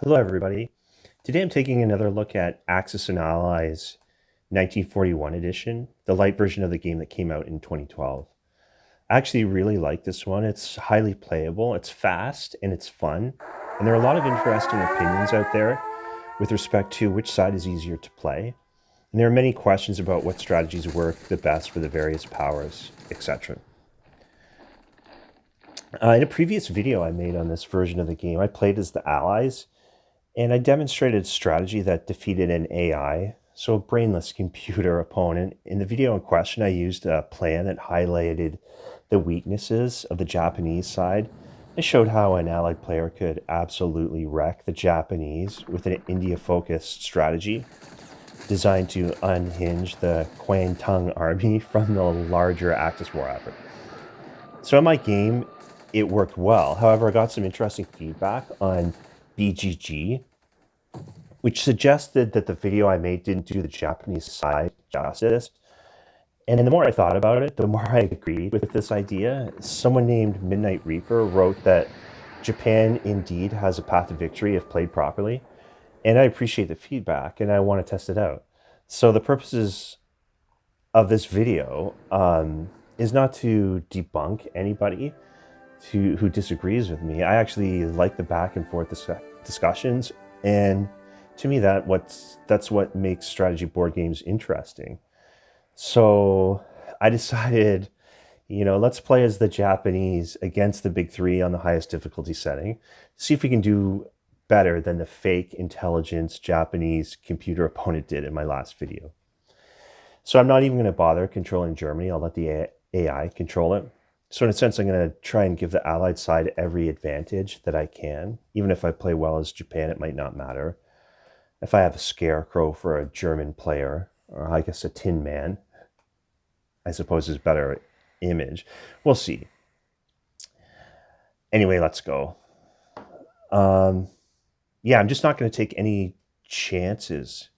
Hello, everybody. Today I'm taking another look at Axis and Allies 1941 edition, the light version of the game that came out in 2012. I actually really like this one. It's highly playable, it's fast, and it's fun. And there are a lot of interesting opinions out there with respect to which side is easier to play. And there are many questions about what strategies work the best for the various powers, etc. In a previous video I made on this version of the game, I played as the Allies, and I demonstrated a strategy that defeated an AI, so a brainless computer opponent. In the video in question, I used a plan that highlighted the weaknesses of the Japanese side. I showed how an allied player could absolutely wreck the Japanese with an India-focused strategy designed to unhinge the Kwantung army from the larger Axis war effort. So in my game, it worked well. However, I got some interesting feedback on BGG, which suggested that the video I made didn't do the Japanese side justice. And the more I thought about it, the more I agreed with this idea. Someone named Midnight Reaper wrote that Japan indeed has a path to victory if played properly. And I appreciate the feedback and I want to test it out. So the purposes of this video is not to debunk anybody who disagrees with me. I actually like the back and forth discussions, and to me that's what makes strategy board games interesting. So I decided, let's play as the Japanese against the big three on the highest difficulty setting. See if we can do better than the fake intelligence Japanese computer opponent did in my last video. So I'm not even going to bother controlling Germany. I'll let the AI control it. So in a sense, I'm going to try and give the Allied side every advantage that I can. Even if I play well as Japan, it might not matter. If I have a scarecrow for a German player, or I guess a Tin Man, I suppose is a better image. We'll see. Anyway, let's go. Yeah, I'm just not going to take any chances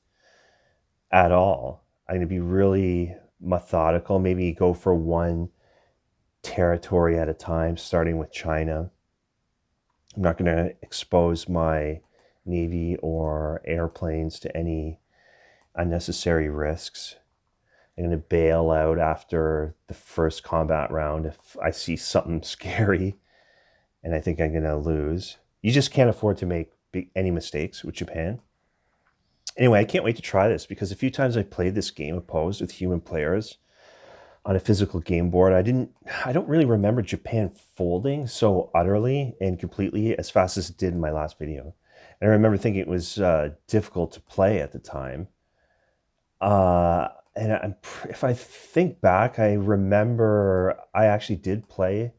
at all. I'm going to be really methodical, maybe go for one territory at a time, starting with China. I'm not going to expose my Navy or airplanes to any unnecessary risks. I'm going to bail out after the first combat round if I see something scary and I think I'm going to lose. You just can't afford to make any mistakes with Japan. Anyway, I can't wait to try this because a few times I played this game opposed with human players on a physical game board. I don't really remember Japan folding so utterly and completely as fast as it did in my last video. And I remember thinking it was difficult to play at the time. If I think back, I remember I actually did play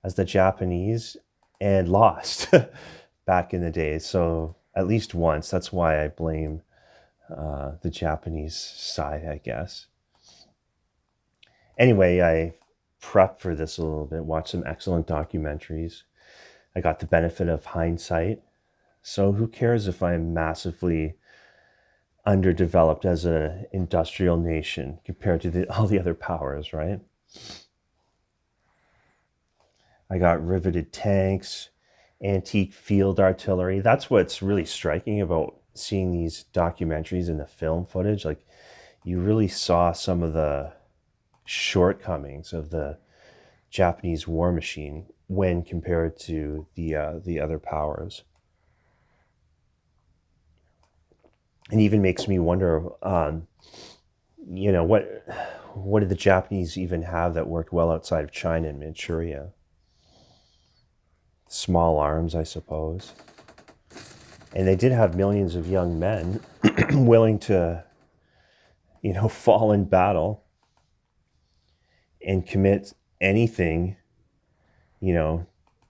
as the Japanese and lost back in the day. So at least once, that's why I blame the Japanese side, I guess. Anyway, I prepped for this a little bit, watched some excellent documentaries. I got the benefit of hindsight. So who cares if I'm massively underdeveloped as an industrial nation compared to all the other powers, right? I got riveted tanks, antique field artillery. That's what's really striking about seeing these documentaries and the film footage. Like, you really saw some of the shortcomings of the Japanese war machine when compared to the other powers. And even makes me wonder, what did the Japanese even have that worked well outside of China and Manchuria? Small arms, I suppose. And they did have millions of young men willing to, fall in battle and commit anything,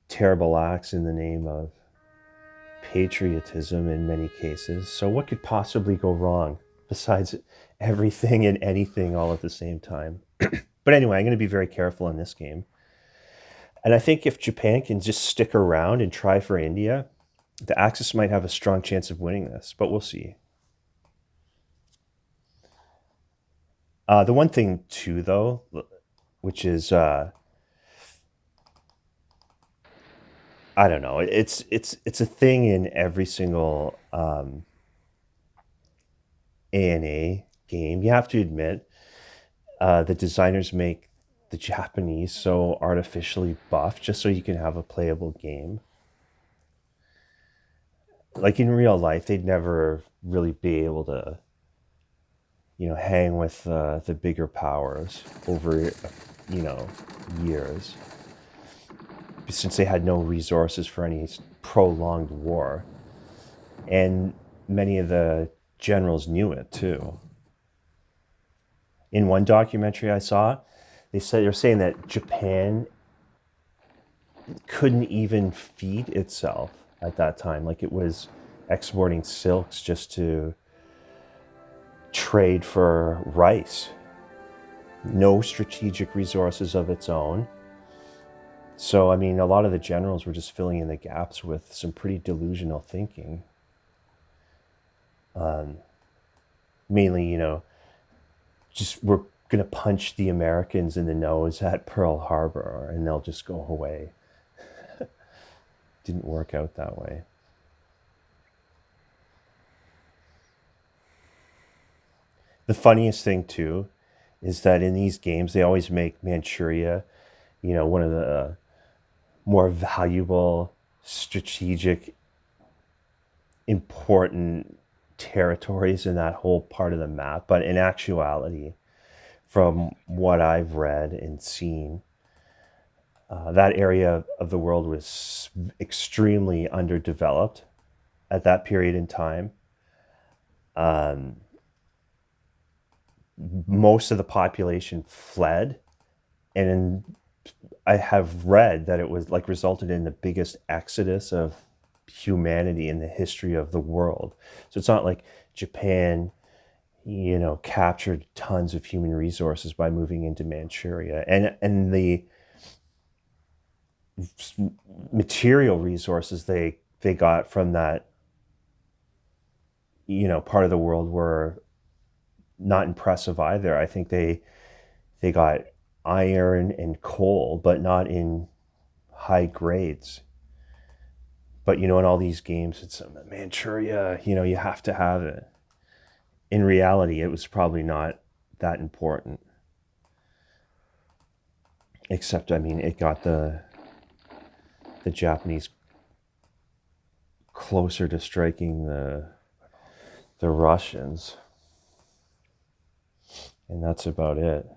terrible acts in the name of patriotism in many cases. So what could possibly go wrong besides everything and anything all at the same time? But anyway, I'm going to be very careful in this game. And I think if Japan can just stick around and try for India, the Axis might have a strong chance of winning this, but we'll see. The one thing too, though, which is I don't know. It's a thing in every single A&A game. You have to admit, the designers make the Japanese so artificially buff just so you can have a playable game. Like in real life, they'd never really be able to, hang with the bigger powers over, years, since they had no resources for any prolonged war. And many of the generals knew it too. In one documentary I saw, they're saying that Japan couldn't even feed itself at that time. Like it was exporting silks just to trade for rice. No strategic resources of its own. So, I mean, a lot of the generals were just filling in the gaps with some pretty delusional thinking. Mainly, just we're going to punch the Americans in the nose at Pearl Harbor and they'll just go away. Didn't work out that way. The funniest thing, too, is that in these games, they always make Manchuria, one of the more valuable, strategic, important territories in that whole part of the map. But in actuality, from what I've read and seen, that area of the world was extremely underdeveloped at that period in time. Most of the population fled, and I have read that it was like resulted in the biggest exodus of humanity in the history of the world. So it's not like Japan, captured tons of human resources by moving into Manchuria, and the material resources they got from that part of the world were not impressive either. I think they got iron and coal, but not in high grades. But in all these games, it's Manchuria. You have to have it. In reality, it was probably not that important. Except, I mean, it got the Japanese closer to striking the Russians, and that's about it.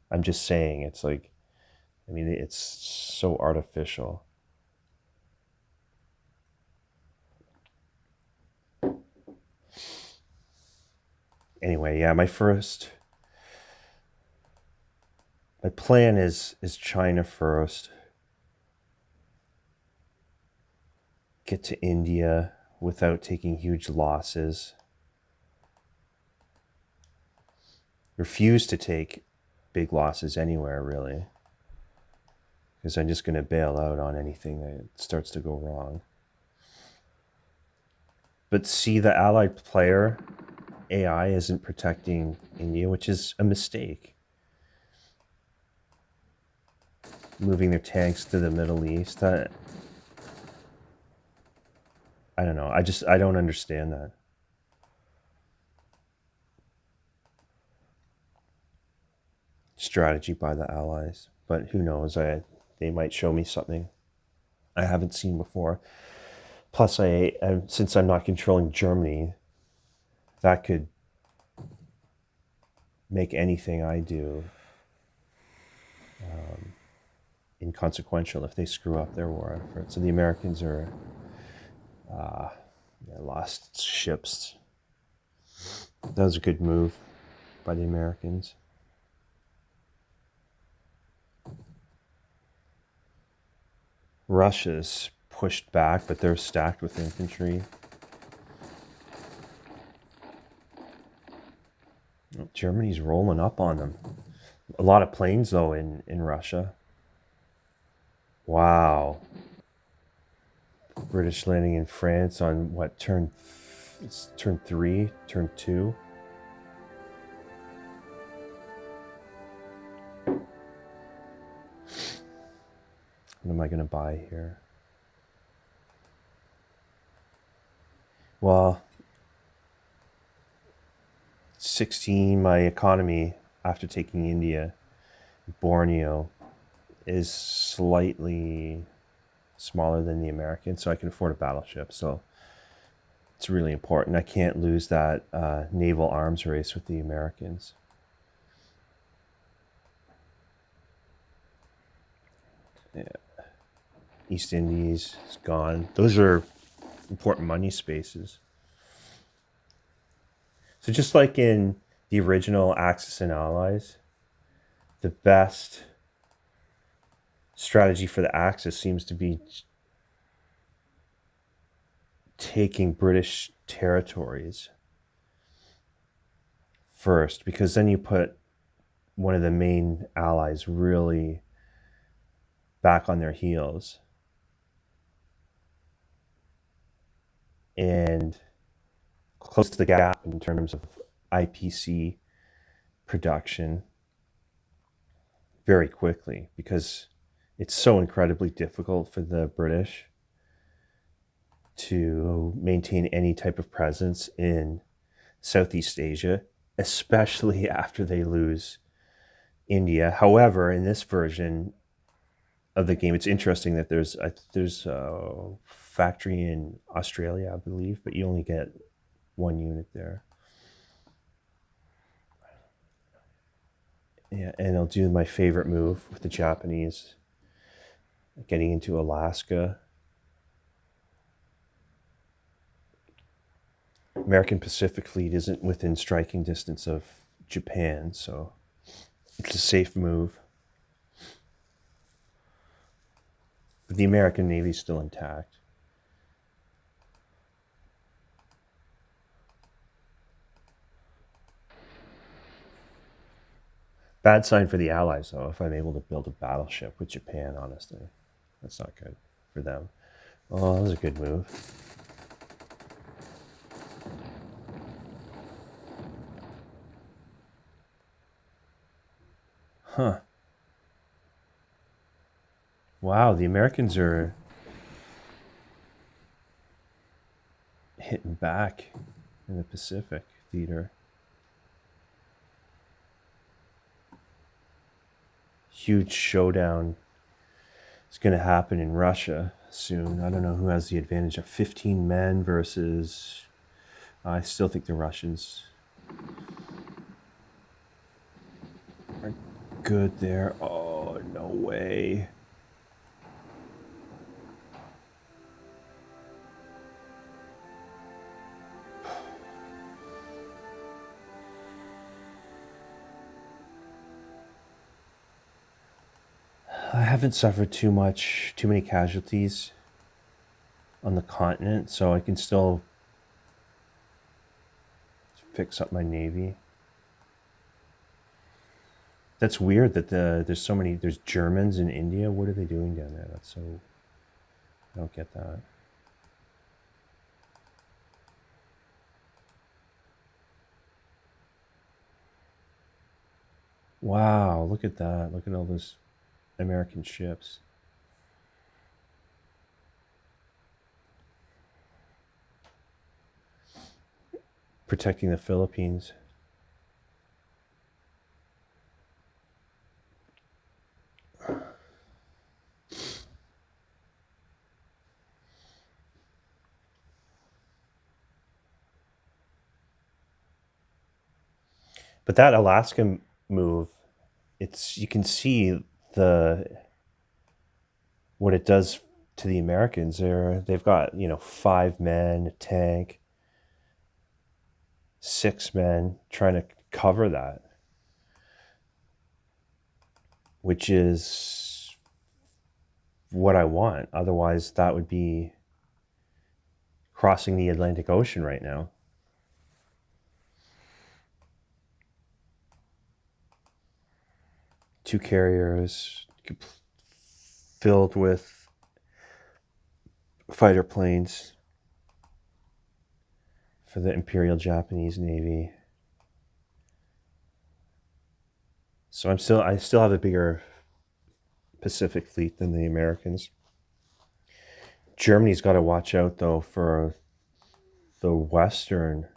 I'm just saying, it's like, I mean, it's so artificial. Anyway, yeah, my plan is China first. Get to India without taking huge losses. Refuse to take big losses anywhere, really, because I'm just going to bail out on anything that starts to go wrong. But see, the allied player AI isn't protecting India, which is a mistake. Moving their tanks to the Middle East, I don't know. I don't understand that strategy by the Allies. But who knows? They might show me something I haven't seen before. Plus, since I'm not controlling Germany, that could make anything I do inconsequential if they screw up their war effort. So the Americans are lost ships. That was a good move by the Americans. Russia's pushed back, but they're stacked with infantry. Germany's rolling up on them. A lot of planes, though, in Russia. Wow. British landing in France on what, turn 3, turn 2? The am I going to buy here? Well, 16, my economy after taking India, Borneo, is slightly smaller than the American, so I can afford a battleship. So it's really important. I can't lose that naval arms race with the Americans. Yeah. East Indies is gone. Those are important money spaces. So just like in the original Axis and Allies, the best strategy for the Axis seems to be taking British territories first, because then you put one of the main allies really back on their heels and close to the gap in terms of IPC production very quickly, because it's so incredibly difficult for the British to maintain any type of presence in Southeast Asia, especially after they lose India. However, in this version of the game, it's interesting that there's a factory in Australia, I believe, but you only get one unit there. Yeah, and I'll do my favorite move with the Japanese, getting into Alaska. American Pacific Fleet isn't within striking distance of Japan, so it's a safe move. But the American Navy is still intact. Bad sign for the Allies, though, if I'm able to build a battleship with Japan, honestly. That's not good for them. Oh, that was a good move. Huh. Wow, the Americans are hitting back in the Pacific theater. Huge showdown is going to happen in Russia soon. I don't know who has the advantage of 15 men versus. I still think the Russians are good there. Oh, no way. I haven't suffered too many casualties on the continent, so I can still fix up my navy. That's weird that there's Germans in India. What are they doing down there? That's so, I don't get that. Wow, look at that. Look at all those American ships. Protecting the Philippines. But that Alaska move, you can see the what it does to the Americans. They've got 5 men, a tank, 6 men trying to cover that, which is what I want. Otherwise, that would be crossing the Atlantic Ocean right now. Two carriers filled with fighter planes for the Imperial Japanese Navy. So I still have a bigger Pacific Fleet than the Americans. Germany's got to watch out, though, for the Western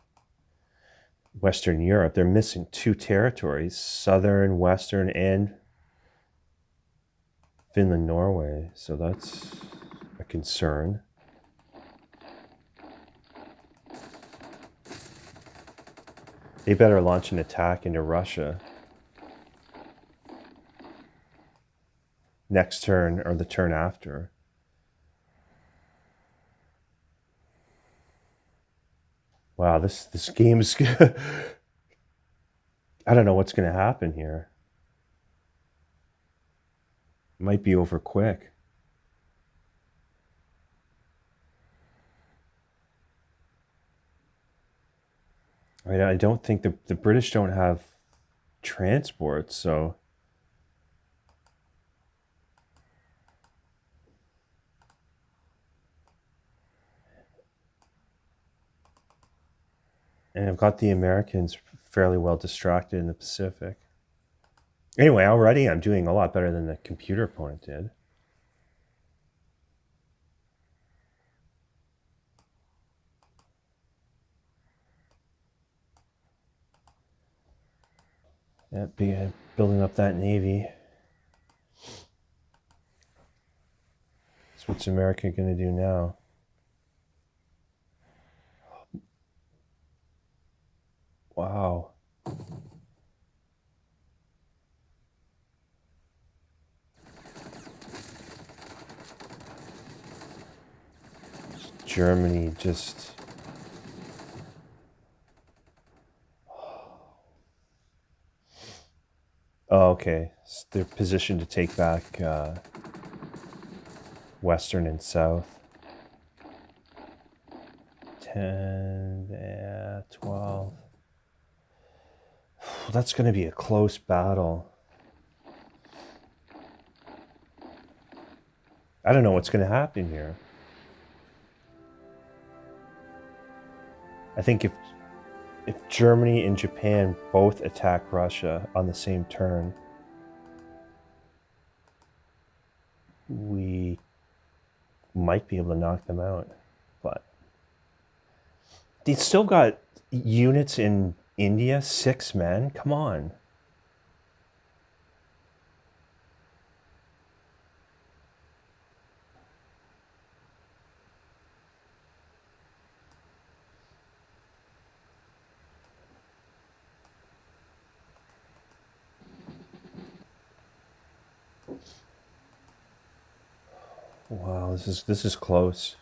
Europe. They're missing two territories, Southern, Western, and Finland, Norway. So that's a concern. They better launch an attack into Russia next turn or the turn after. Wow, this game is I don't know what's going to happen here. It might be over quick. I don't think the British don't have transports, so and I've got the Americans fairly well distracted in the Pacific. Anyway, already I'm doing a lot better than the computer opponent did. Yeah, building up that navy. So what's America going to do now? Wow. Germany just... Oh, okay. So they're positioned to take back Western and South. 10, 12. That's going to be a close battle. I don't know what's going to happen here. I think if Germany and Japan both attack Russia on the same turn, we might be able to knock them out. But they still got units in India, 6 men. Come on. Wow, this is close.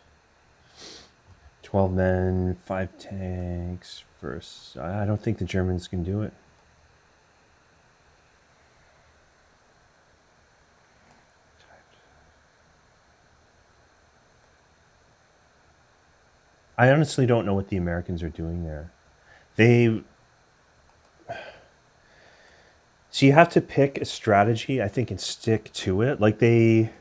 12 men, 5 tanks. First, I don't think the Germans can do it. I honestly don't know what the Americans are doing there. So you have to pick a strategy, I think, and stick to it. Like, they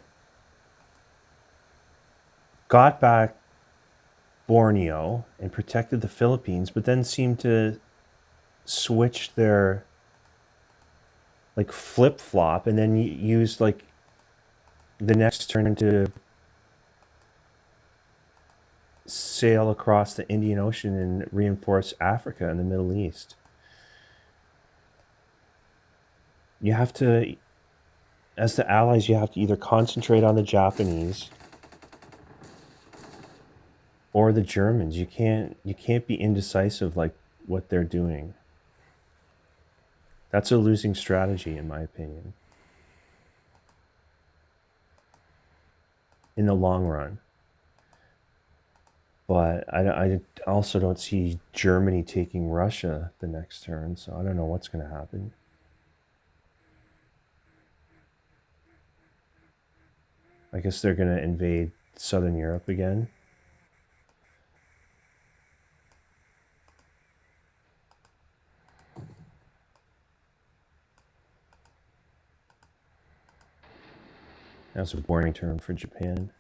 got back Borneo and protected the Philippines, but then seemed to switch their, like, flip-flop, and then used, like, the next turn to sail across the Indian Ocean and reinforce Africa and the Middle East. You have to, as the Allies, you have to either concentrate on the Japanese or the Germans. You can't be indecisive like what they're doing. That's a losing strategy, in my opinion, in the long run. But I also don't see Germany taking Russia the next turn, so I don't know what's going to happen. I guess they're going to invade Southern Europe again. That's a warning term for Japan.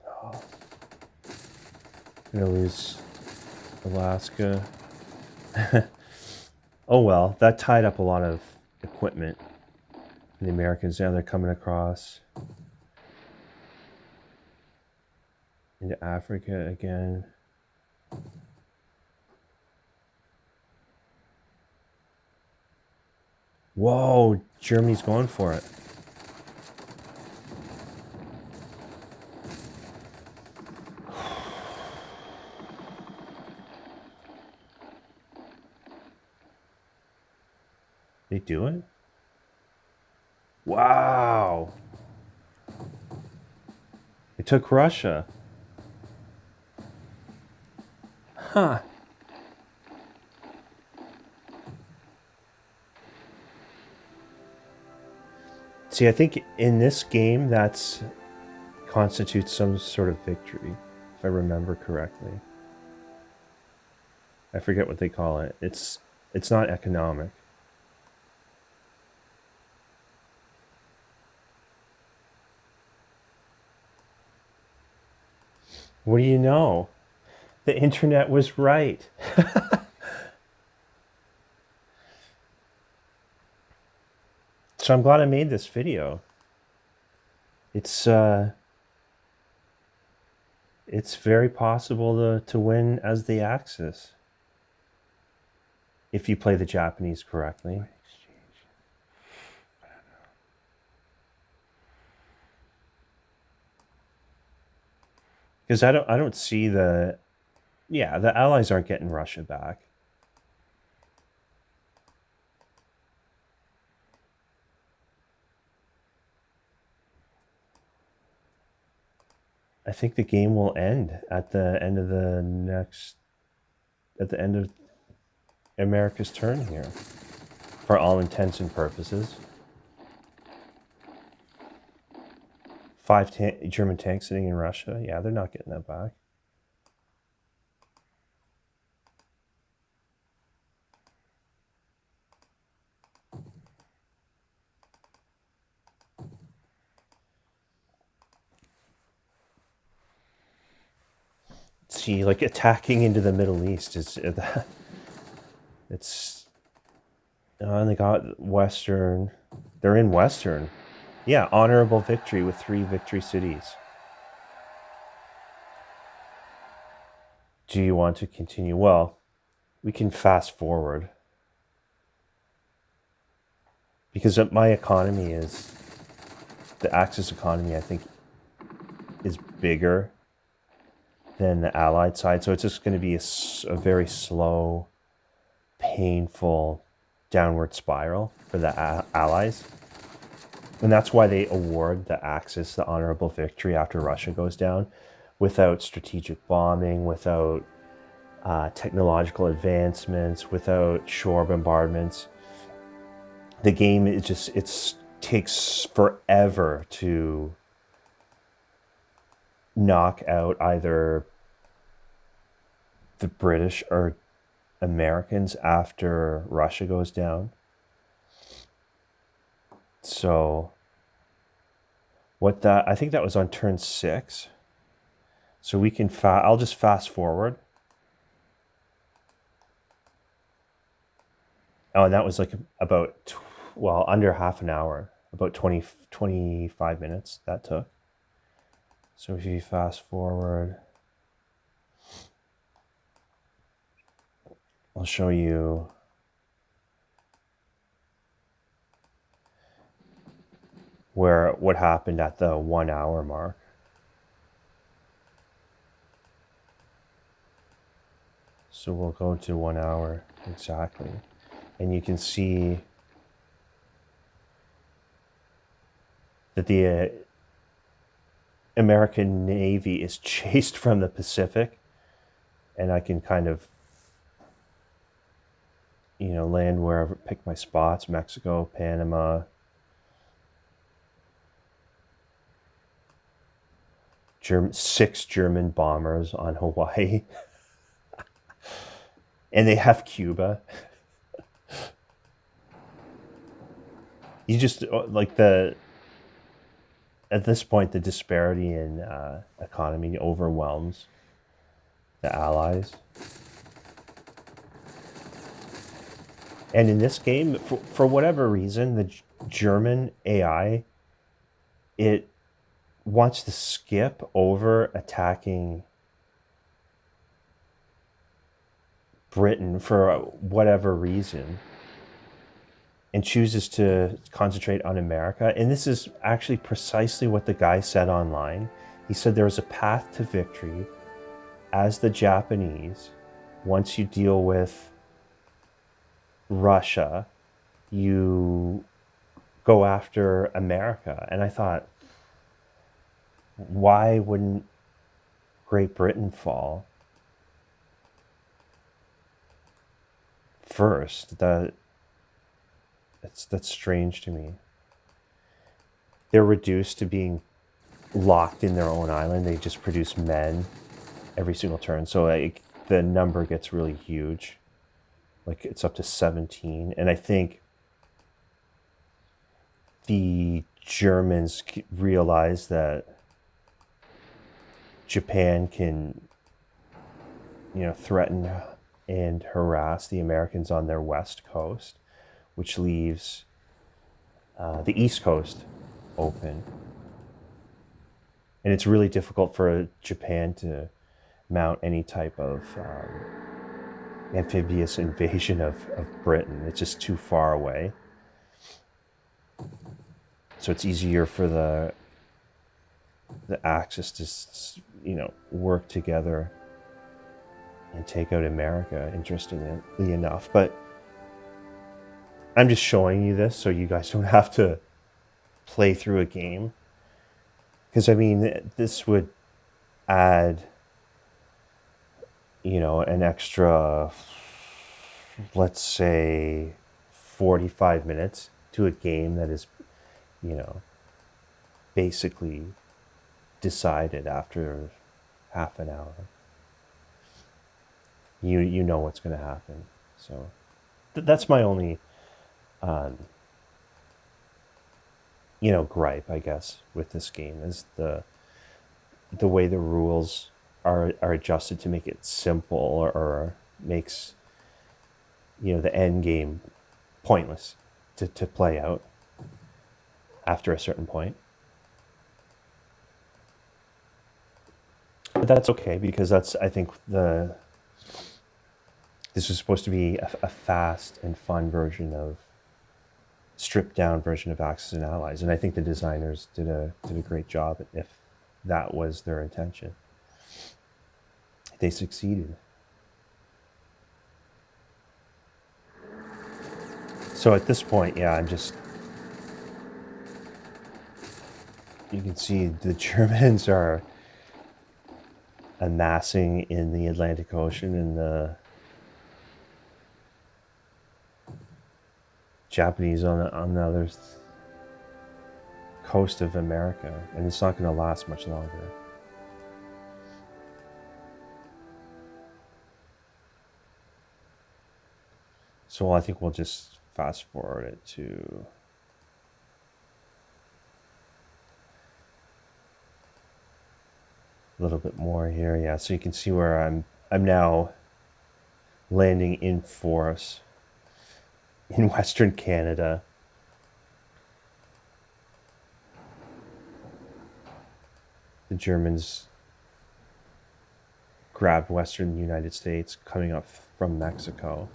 Oh. I'm gonna lose Alaska. Oh well, that tied up a lot of equipment. And the Americans, now they're coming across into Africa again. Whoa, Germany's going for it. They do it? Wow. It took Russia. Huh. See, I think in this game, that's constitutes some sort of victory, if I remember correctly. I forget what they call it. It's not economic. What do you know? The internet was right. So I'm glad I made this video. It's very possible to win as the Axis if you play the Japanese correctly. Because I don't see the Allies aren't getting Russia back. I think the game will end at the end of America's turn here, for all intents and purposes. 5 German tanks sitting in Russia. Yeah, they're not getting that back. See, like attacking into the Middle East is it's they got Western. They're in Western. Yeah, honorable victory with 3 victory cities. Do you want to continue? Well, we can fast forward. Because my economy is, the Axis economy, I think, is bigger than the Allied side. So it's just going to be a very slow, painful downward spiral for the Allies. And that's why they award the Axis the honorable victory after Russia goes down, without strategic bombing, without technological advancements, without shore bombardments. The game is it takes forever to knock out either the British or Americans after Russia goes down. So I think that was on turn 6. So we can I'll just fast forward. Oh, and that was like about under half an hour, about 25 minutes that took. So if you fast forward, I'll show you what happened at the 1 hour mark. So we'll go to 1 hour exactly. And you can see that the American Navy is chased from the Pacific. And I can kind of, land wherever, pick my spots: Mexico, Panama, 6 German bombers on Hawaii. And they have Cuba. You just, at this point, the disparity in economy overwhelms the Allies. And in this game, for whatever reason, the German AI, it wants to skip over attacking Britain for whatever reason and chooses to concentrate on America. And this is actually precisely what the guy said online. He said there is a path to victory as the Japanese. Once you deal with Russia, you go after America. And I thought, why wouldn't Great Britain fall first? That's strange to me. They're reduced to being locked in their own island. They just produce men every single turn. So like the number gets really huge. Like it's up to 17. And I think the Germans realize that Japan can, threaten and harass the Americans on their west coast, which leaves the east coast open. And it's really difficult for Japan to mount any type of amphibious invasion of Britain. It's just too far away. So it's easier for the Axis to, work together and take out America, interestingly enough. But I'm just showing you this so you guys don't have to play through a game. Because, I mean, this would add, an extra, let's say, 45 minutes to a game that is, basically decided after half an hour. You know what's going to happen. So that's my only, gripe, I guess, with this game is the way the rules are adjusted to make it simple or makes, the end game pointless to play out after a certain point. But that's okay because I think this is supposed to be a fast and fun version of stripped down version of Axis and Allies, and I think the designers did a great job. If that was their intention, they succeeded. So at this point, yeah, you can see the Germans are amassing in the Atlantic Ocean, and the Japanese on the other coast of America, and it's not going to last much longer. So I think we'll just fast forward it to a little bit more here. Yeah, so you can see where I'm now landing in force in Western Canada. The Germans grabbed Western United States coming up from Mexico.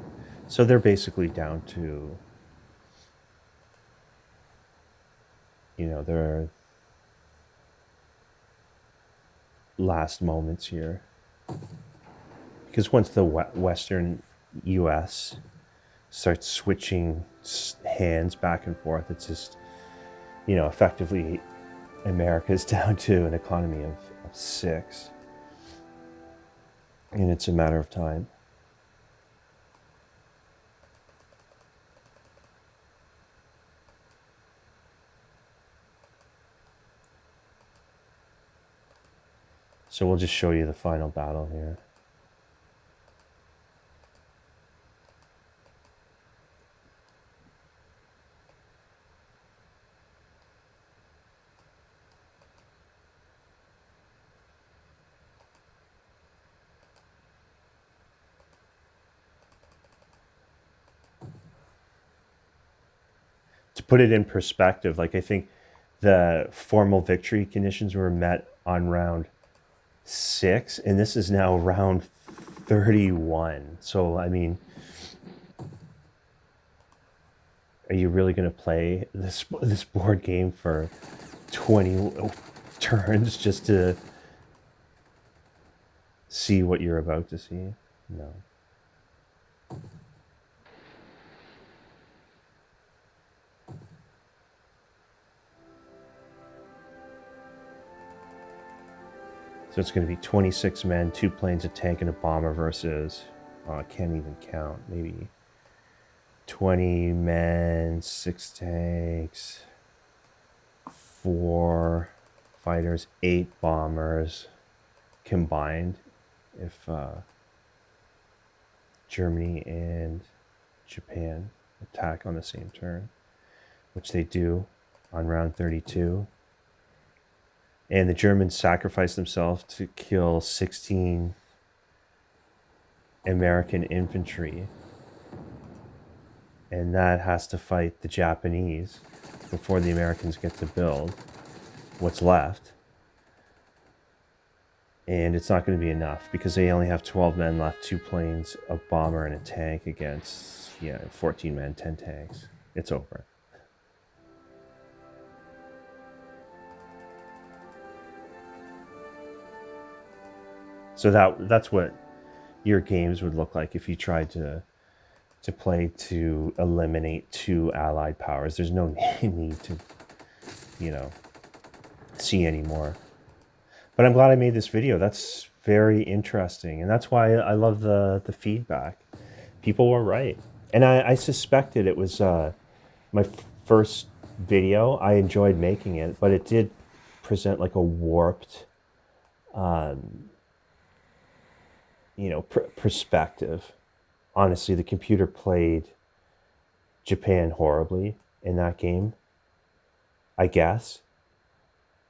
So they're basically down to, their last moments here. Because once the Western US starts switching hands back and forth, it's just, effectively America's down to an economy of 6. And it's a matter of time. So we'll just show you the final battle here. put it in perspective, like I think the formal victory conditions were met on round 6, and this is now round 31. So I mean, are you really going to play this board game for 20 turns just to see what you're about to see? No. So it's going to be 26 men, 2 planes, a tank, and a bomber versus, I can't even count, maybe 20 men, 6 tanks, 4 fighters, 8 bombers combined if Germany and Japan attack on the same turn, which they do on round 32. And the Germans sacrifice themselves to kill 16 American infantry. And that has to fight the Japanese before the Americans get to build what's left. And it's not going to be enough because they only have 12 men left, 2 planes, a bomber, and a tank against 14 men, 10 tanks. It's over. So that's what your games would look like if you tried to play to eliminate 2 allied powers. There's no need to, see anymore. But I'm glad I made this video. That's very interesting. And that's why I love the feedback. People were right. And I suspected it was my first video. I enjoyed making it, but it did present like a warped, perspective. Honestly, the computer played Japan horribly in that game, I guess.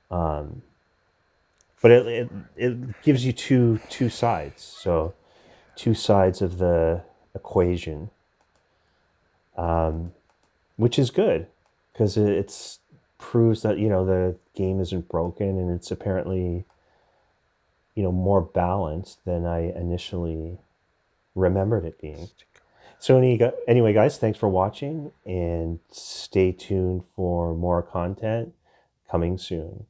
But it gives you two sides. So 2 sides of the equation, which is good because it's proves that the game isn't broken and it's apparently more balanced than I initially remembered it being. So anyway, guys, thanks for watching and stay tuned for more content coming soon.